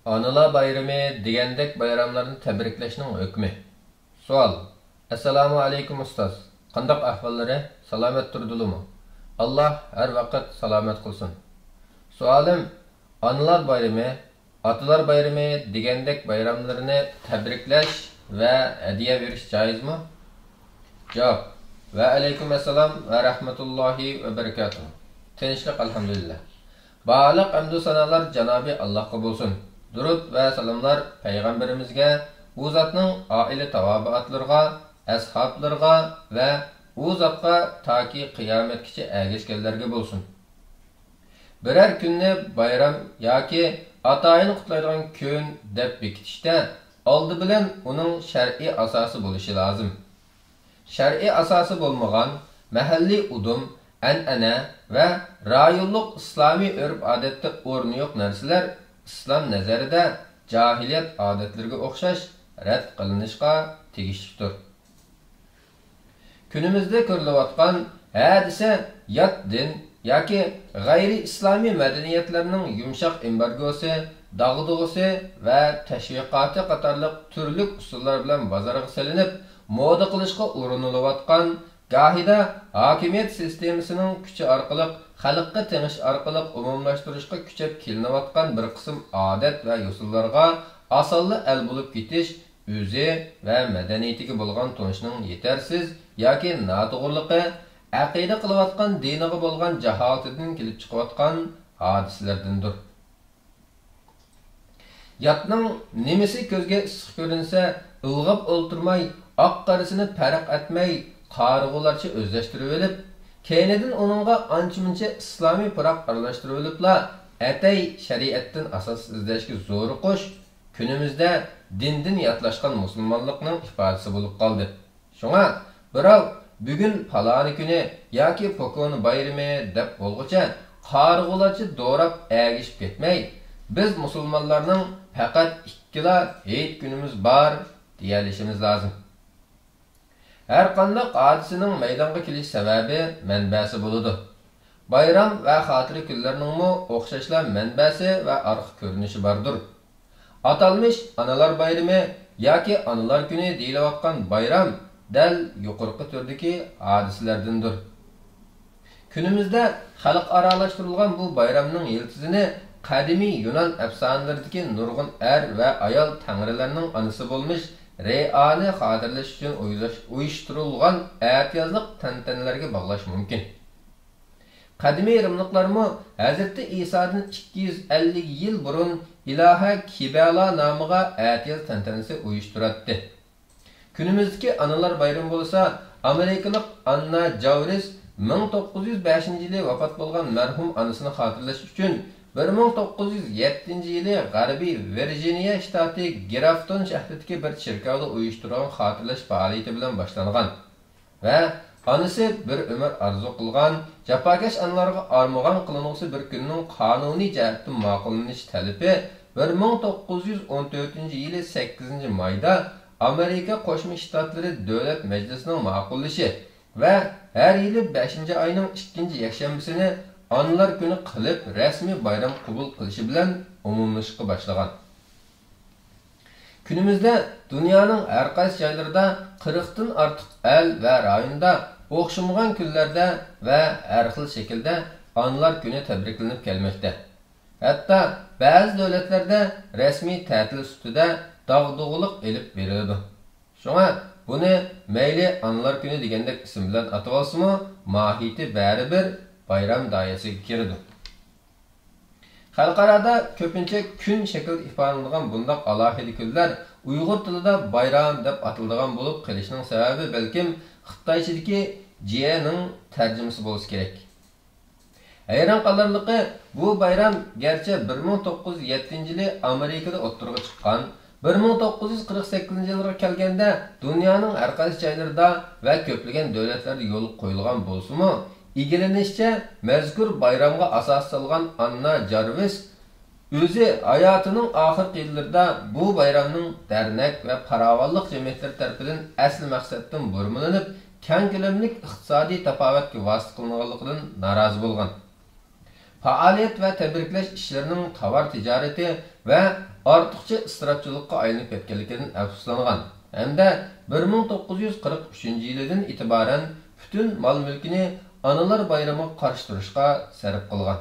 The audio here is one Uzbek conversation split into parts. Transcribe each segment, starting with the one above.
Analar bayrami degandek bayramlarni tabriklashning hukmi. Savol. Assalomu alaykum ustoz. Qandoq ahvollari? Salomat turdulimi? Alloh har vaqt salomat qilsin. Savolim, analar bayrami, otalar bayrami degandek bayramlarni tabriklash va hadiya berish joizmi? Javob. Va alaykum assalom va rahmatullohi va barakatuh. Tinchlik alhamdulillah. Baliq hamdu sanolar Janobi Allohga bo'lsin. Durud va salomlar payg'ambarimizga, u zotning oila tavobiatlarga, ashoblarga va u zotga toki qiyomatgacha ergashganlarga bo'lsin. Biror kunni bayram yoki atoyini qutlaydigan kun deb bekitishda oldi bilan uning shar'iy asosi bo'lishi lozim. Shar'iy asosi bo'lmagan mahalliy udum, an'ana va rayonlik islomiy urf-odatda o'rni yo'q narsalar islom nazarida jahiliyat odatlariga o'xshash rad qilinishga tegishlidir. Kunimizda ko'rilayotgan hadisa yot din yoki g'ayri islomiy madaniyatlarning yumshoq embargosi, dag'dug'isi va tashviqoti qatorliq turli usullar bilan bozorga solinib, moda qilishga urinilayotgan, gahida hokimiyat sistemasining kuchi orqali xalqqa tenish orqali umumlashtirishga kuchab kelinayotgan bir qism odat va usullarga asolli al bo'lib ketish o'zi va madaniyatiga bo'lgan tunishning yetarsiz yoki noto'g'riliqi, aqida qilayotgan diniga bo'lgan jaholatidan kelib chiqayotgan hodisalardandir. Yotning nimasi ko'zga issiq ko'rinsa, ilg'ab o'ltirmay, oq qarasini farq etmay, qarg'ularcha o'zlashtirib olib, keynidan uningga ancha-muncha islomiy puroq aralashtirib olibla, atay shariatdan asos izlashga zo'ri qo'sh, kunimizda dindan yatlashgan musulmonlikning ifodasi bo'lib qoldi. Shunga birov bugun faloni kuni yoki pokoni bayrami deb bo'lguncha qarg'ularcha do'rab ergishib ketmay, biz musulmonlarning faqat ikkila hayit kunimiz bor deyalishimiz lozim. Her qanday hodisaning maydonga kelish sababi, manbasi bo'ladi. Bayram va xotira kunlarining o'xshashlar manbasi va arq ko'rinishi bordir. Atalmış analar bayrami yoki analar kuni deyilayotgan bayram dal yuqorqi turdagi hodisalardandir. Kunimizda xalqaralashtirilgan bu bayramning yiltizini qadimiy Yunon afsonalaridagi nurg'un er va ayol tangrilarning onasi bo'lmish Reyani xotirlash uchun uyushtirilgan ayat-yozliq tantanalarga bog'lash mumkin. Qadimiy Rimliklarmi Hazreti İsa'dan 250 yil burun iloha Kibala nomiga ayat-yoz tantanasi uyushtiratdi. Kunimizdagi analar bayrami bo'lsa, Amerikalik Anna Jauris 1905-yili vafot bo'lgan marhum onasini xotirlash uchun 1907-yili G'arbiy Virjiniya shtati Grafton shahridagi bir cherkovda uyushtirilgan xotirlash faoliyati bilan boshlangan va onasi bir umr orzu qilgan jafokash analarga armag'on qilinuvchi bir kunning qonuniy jihatdan ma'qullanish talabi 1914-yili 8-mayda Amerika Qo'shma Shtatlari Davlat Majlisining ma'qullashi va har yili 5-oyning 2-yakshanbasini Analar kuni qilib rasmiy bayram qabul qilishi bilan umumlashishga boshlagan. Kunimizda dunyoning har qaysi joylarida 40 dan ortiq el va rayonda o'xshamagan kunlarda va har xil shaklda analar kuni tabriklanib kelmoqda. Hatto ba'zi davlatlarda rasmiy ta'til ustida dag'dug'liq elib beriladi. Shunga buni mayli analar kuni degandek ism bilan atalsa-mu, mohiyati baribir bayram doirasiga kiradi. Xalqarada ko'pincha kun shaklida ifodalanadigan bundoq alohida kunlar Uyg'ur tilida bayram deb atiladigan bo'lib qolishning sababi balkim Xitoychadagi jiyaning tarjimasi bo'lishi kerak. Hayron qolarligi, bu bayram garchi 1907-yili Amerikada o'ttirg'a chiqqan, 1948-yilga kelganda dunyoning har qaysi joylarida va ko'plagan davlatlarda yo'l qo'yilgan bo'lsa-mu, İlgilenişçe mezkur bayramga asas salgan Anna Jarvis o'zi hayotinin ahir yillarida bu bayramning dernek ve paravallık cemiyetleri tarafından asl maqsaddan burmalanib, keng ko'lamli iqtisodiy tafovatga vosita qilinganligidan norozi bo'lgan. Faoliyat ve tebriklash ishlarining tovar ticareti ve ortiqcha isrofchilikqa aylanib ketganligidan afsuslangan hamda 1943-yildan e'tiboran butun mol-mulkini Analar bayramiga qarshi turishga sarf qilgan.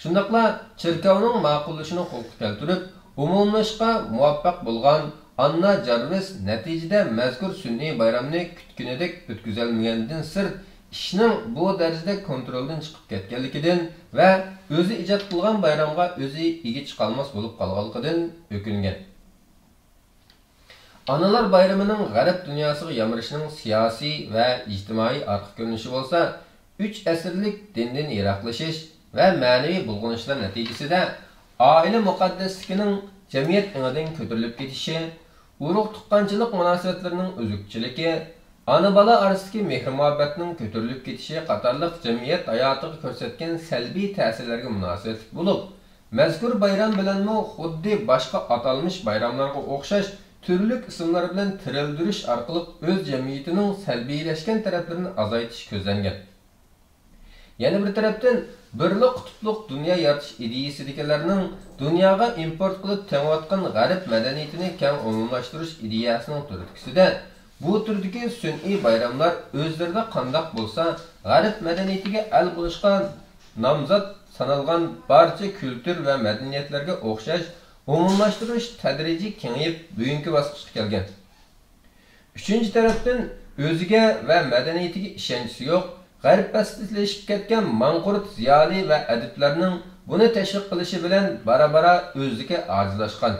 Shundaqla cherkovning ma'qullashini qo'lga keltirib, umumlashishga muvaffaq bo'lgan Anna Jarvis natijada mazkur sun'iy bayramni kutganidek o'tkazilmagandan sirt ishning bu darajada kontroldan chiqib ketganligidan va o'zi ijod qilgan bayramga o'zi ega chiqolmas bo'lib qolganligidan o'kingan. Analar bayramining g'arb dunyosiga yamirishining siyosiy va ijtimoiy orqa ko'rinishi bo'lsa, 3 asrlik dindan yiroqlashish va ma'naviy bulg'anishlar natijasida oila muqaddasligining jamiyat inidan ko'tarilib ketishi, urug' tuqqanchilik munosabatlarining uzukchiligi, ana bola orasidagi mehr-muhabbatning ko'tarilib ketishi qatorliq jamiyat hayotiga ko'rsatgan salbiy ta'sirlarga munosabatli bo'lib, mazkur bayram bilanmi xuddi boshqa atalmish bayramlarga o'xshash turli ismlar bilan tirildirish orqali o'z jamiyatining salbiylashgan taraflarini azaytish ko'zlangan. Yana bir tarafdan birli qutupluq dunyo yaratish ideyasidagilarning dunyoga import qilib tengayotgan g'arb madaniyatini keng umumlashtirish ideyasining turtkisida bu turdagi sun'iy bayramlar o'zlarida qandoq bo'lsa, g'arb madaniyatiga al bo'lishga nomzod sanalgan barcha kultur va madaniyatlarga o'xshash umumlashtirish tadrijiy kengayib bugungi bosqichga kelgan. Uchinchi tarafdan o'ziga va madaniyatiga ishonchi yo'q, g'arb pastlashib ketgan manqurt ziyoli va adiblarning buni tashviq qilishi bilan bara-bara o'ziga ojizlashgan.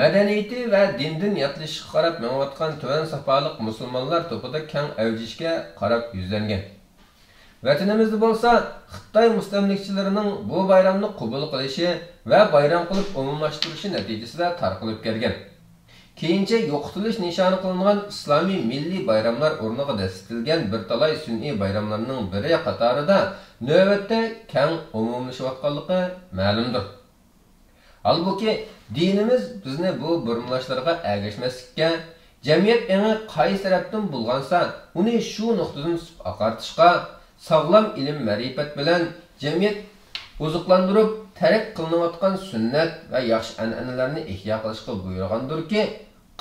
Madaniyati va dindan yatlashga qarab menayotgan tuvan safoliq musulmonlar to'pida keng avjishga qarab yuzlangan. Vatanimizda bo'lsa, Xitoy mustamlikchilarining bu bayramni qabul qilishi va bayram qilib umumlashtirishi natijasida tarqalib kelgan. Keyincha yo'qotilish nishoni qilingan islomiy milliy bayramlar o'rniga dastilgan bir talay sun'iy bayramlarning biri qatorida navbatda keng umumlashayotganligi ma'lumdir. Halbuki dinimiz bizni bu burmlashlarga ergashmaslikka, jamiyat eng qaysi tarafdan bo'lgansa, uni shu nuqtadan oqartishga, sog'lom ilm ma'rifat bilan jamiyat oziqlantirib, tark qilinayotgan sunnat va yaxshi an'analarni ihyo qilishga buyurgandirki,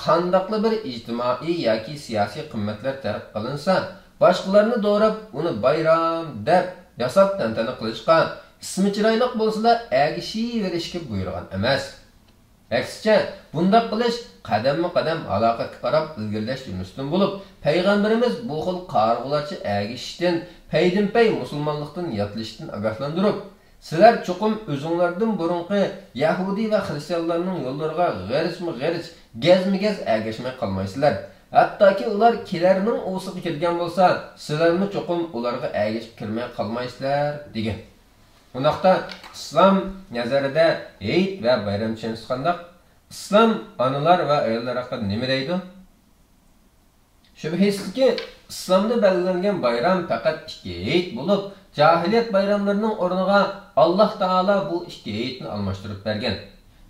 qandaqli bir ijtimoiy yoki siyosiy qimmatlar tark qilinsa, boshqalarni do'rab, uni bayram deb yasab tantana qilishga, ismi chiroyli bo'lsa-da, ergishib buyurgan emas. Aksicha, bundaq qilish qadamma-qadam aloqaga qarab ilgirlash yurishdan bo'lib, payg'ambarimiz bu xil qarg'ularcha ergishishdan, paydin-pay musulmonlikdan yatlashdan ogohlantirib, sizlar cho'qim o'zinglardan burunqi Yahudi va xristianlarning yo'llariga g'arismi-g'aris, gazmi-gaz ergashmay qolmaysizlar. Hattoki ular kelarning o'siga kelgan bo'lsa, sizlarni cho'qim ularga ergashib kirmay qolmaysizlar degan. Bundaqda islom nazarida Eid va bayram tushunchasi qanday? Islom onalar va ayollar haqida nima deydi? Shubhisizki, islomda belgilangan bayram faqat 2 Eid bo'lib, jahiliyat bayramlarining o'rniga Alloh taolo bu 2 Eidni almashtirib bergan.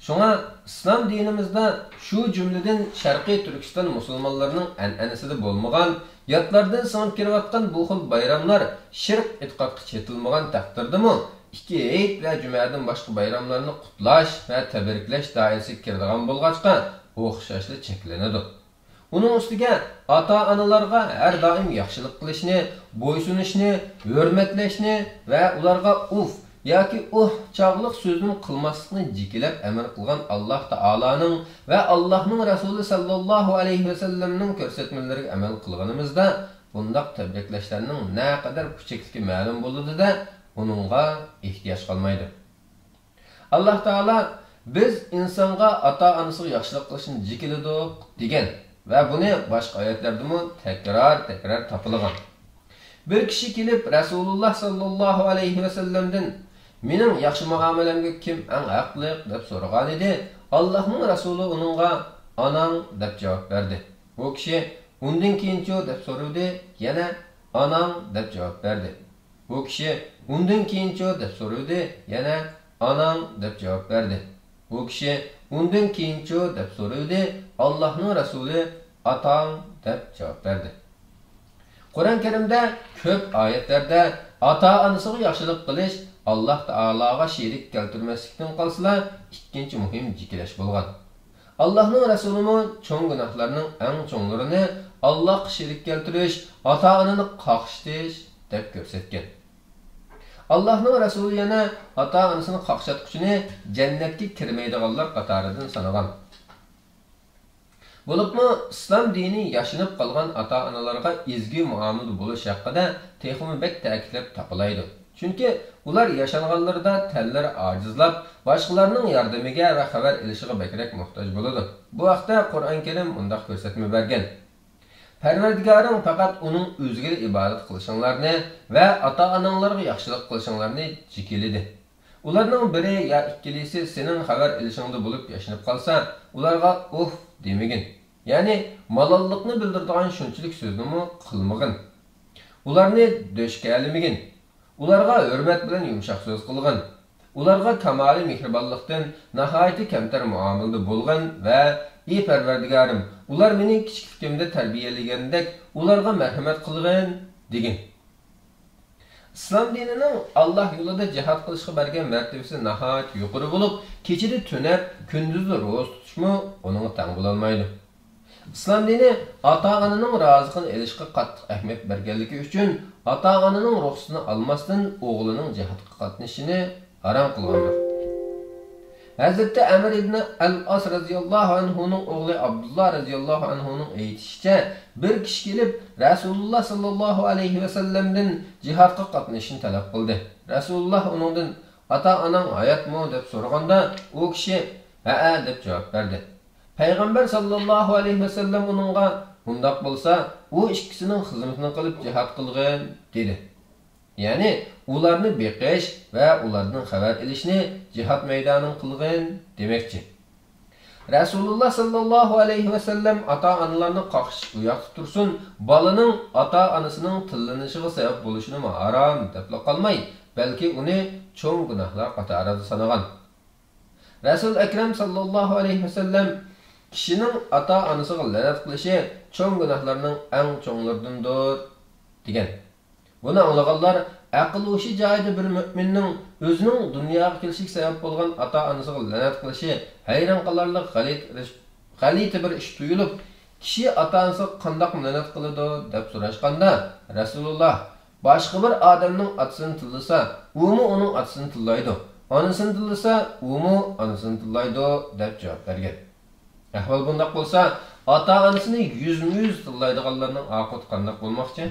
Shunga islom dinimizda shu jumladan Sharqiy Turkiston musulmonlarining an'anasida bo'lmagan, yotlardan singib kirayotgan bu xil bayramlar shirk e'tiqodga chetilmagan taqdirdami, 2 Eid va jumadan boshqa bayramlarni qutlash va tabriklash doirasiga kiradigan bo'lg'achqa o'xshashli cheklanadi. Uning ustiga ota-onalarga har doim yaxshilik qilishni, bo'ysunishni, hurmatlashni va ularga uf yoki chog'liq so'zni qilmaslikni jikilab amr qilgan Alloh taolaning va Allohning Rasuli sallallohu alayhi va sallamning ko'rsatmalariga amal qilganimizda bundaq tabriklashlarning naqadar kuchikligi ma'lum bo'ladi-da, uningga ehtiyoj qolmaydi. Alloh taolo biz insonga ota-onasiga yaxshilik qilishni jikiladiq degan va buni boshqa oyatlardami takrar topilgan. Bir kishi kelib Rasululloh sallallohu alayhi va sallamdan mening yaxshi muomalamga kim eng haqli deb so'ragan edi. Allohning Rasuli uningga onang deb javob berdi. Bu kishi undan keyinchi deb so'radi, yana onang deb javob berdi. Bu kishi undan keyinchi deb so'radi, yana onang deb javob berdi. Bu kishi undan keyinchi deb so'radi, Allohning Rasuli otang deb javob berdi. Qur'on Karimda ko'p oyatlarda ota-onasiga yaxshilik qilish, Allah Taalaga şerik keltirmeslikten qalsalar, ikkinchi muhim jikeleş bolgan. Allah'ın Resulü çoğun günahlarının en çoğunlarını Allah'a şerik keltiriş, ata-ananı qaqşitish deb ko'rsatgan. Allah'ın Resulü yana ata-anasını qaqşatquchini jannatga kirmaydiganlar qatoridan sanagan. Bo'libmi islom dini yashinib qolgan ata-analarga ezgi muomala bo'lish haqida texmi bek ta'kidlab topilaydi. Chunki ular yashanganlarida tallari ojizlab, boshqalarning yordamiga va xabar olishiga bekrak muhtoj bo'ladi. Bu vaqtda Qur'on Karim undaq ko'rsatma bergan. Parvardigoring faqat uning o'ziga ibodat qilishinglarni va ota-onanglarga yaxshilik qilishinglarni jikilidi. Ularning biri ya ikkilisi sening xabar olishingda bo'lib yashinib qolsa, ularga demagin. Ya'ni malollikni bildiradigan shunchalik so'zni qilmagin. Ularni do'shkalimigin. Ularga hurmat bilan yumshoq so'z qilgin. Ularga kamoli mehribonlikdan nihoyat kamtar muomalada bo'lgin va ey Parvardigorim, ular mening kichikligimda tarbiyaligandek ularga marhamat qilgin degin. İslam dininin Allah yolunda jihad qilishga bergan martabasi nihoyat yuqori bo'lib, kechida tunab, kunduzda ro'za tutishmi uning tang bo'la olmaydi. İslam dini ota-onaning roziligini olishga qattiq ahamiyat berganligi uchun ota-onaning ruxsatini olmasdan o'g'lining jihadga qatnashishini harom qilgandir. Hazreti Amr ibn al-As radhiyallohu anhuning o'g'li Abdullah radhiyallohu anhuning aytishicha, bir kishi kelib Rasululloh sallallohu alayhi va sallamdan jihadga qatnashishni talab qildi. Rasululloh uningdan ota-onang hayotmi deb so'raganda, u kishi ha deb javob berdi. Payg'ambar sallallohu alayhi va sallam uningga undaq bo'lsa, u ikkisining xizmatini qilib jihad qilgin dedi. Ya'ni ularni beqish va ulardan xabar olishni jihad maydonining qilgin demakchi. Rasululloh sallallohu alayhi va sallam ota-onalarni qaqsh uyoqda tursin, bolaning ota-onasining tillanishiga sabab bo'lishini harom deb qolmay, balki uni cho'ng gunohlar qatorida sanagan. Rasul akram sallallohu alayhi va sallam kishining ota-onasiga la'nat qilishi cho'ng gunohlarning eng cho'nglaridandir degan. Buni anglaganlar aql o'shi joyida bir mu'minning o'zining dunyoga kelishiga sabab bo'lgan ota-onasiga la'nat qilishi hayron qolarlik g'alati bir ish tuyulib, kishi ota-onasiga qanday la'nat qiladi deb so'rashganda, Rasululloh boshqa bir odamning otasini tillasa, umi uning otasini tillaydi. Onasini tillasa, umi onasini tillaydi deb javob bergan. Ahvol bunday bo'lsa, ota-onasini yuzma-yuz tillaydiganlarning oqibati qanday bo'lmoqchi?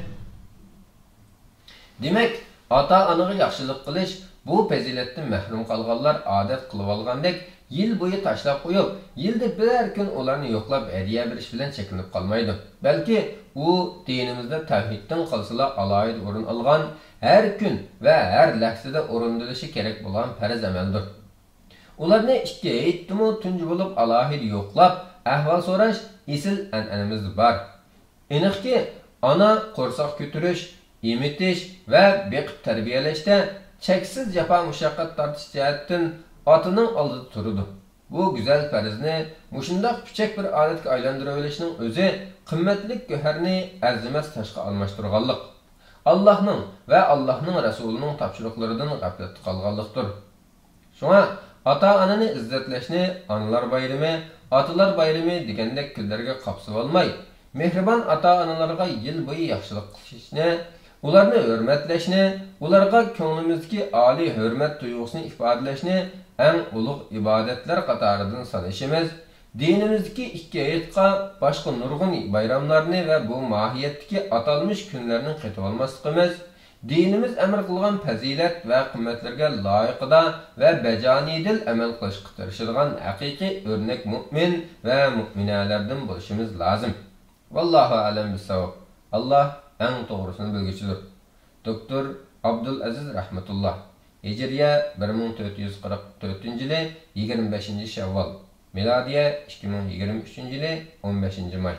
Demek, ota-onaga yaxshilik qilish bu fazilatdan mahrum qolganlar odat qilib olgandek, yil bo'yi tashlab qo'yib, yilda bir kun ularni yo'qlab hadiya berish bilan cheklanib qolmaydi. Balki u dinimizda tavhiddan qolsalar alohida o'rin olgan, har kun va har lahzada o'rindilishi kerak bo'lgan farz amaldir. Ularni ikki aytdimi tunji bo'lib alohida yo'qlab, ahvol so'rash esil an'anamiz bor. Aniqki, ona qo'rsoq ko'tarish, emitish va beqib tarbiyalashda cheksiz jafo mushaqqat tortish jihatdan otaning oldida turadi. Bu go'zal farzni mushundoq kuchak bir odatga aylantirib olishning o'zi qimmatli go'harni arzimas toshga almashtirganlik. Allohning va Allohning rasulining topshiriqlaridan g'aflatda qolganlikdir. Shunga ota-onani izzatlashni onalar bayrami, otalar bayrami degandek kunlarga qopsib olmay, mehribon ota-onalarga yil bo'yi yaxshilik qilishni, ularni hurmatlashni, ularga ko'nglimizdagi oliy hurmat tuyg'usini ifodalashni eng ulug' ibodatlar qatoridan sanashimiz, dinimizdagi ikki hayitga boshqa nurg'un bayramlarni va bu mohiyatdagi atalmish kunlarni qetib olmasligimiz, dinimiz amr qilgan fazilat va qimmatlarga loyiqida va bajonidil amal qilishga tirishadigan haqiqiy o'rnak mu'min va mu'minalardan bo'lishimiz lozim. Vallohu alam bisavob. Allah eng to'g'risini bilguchidir. Doktor Abdul Aziz rahmatulloh. Hijriya 1444-yili 25-Shavvol. Milodiya 2023-yili 15-may.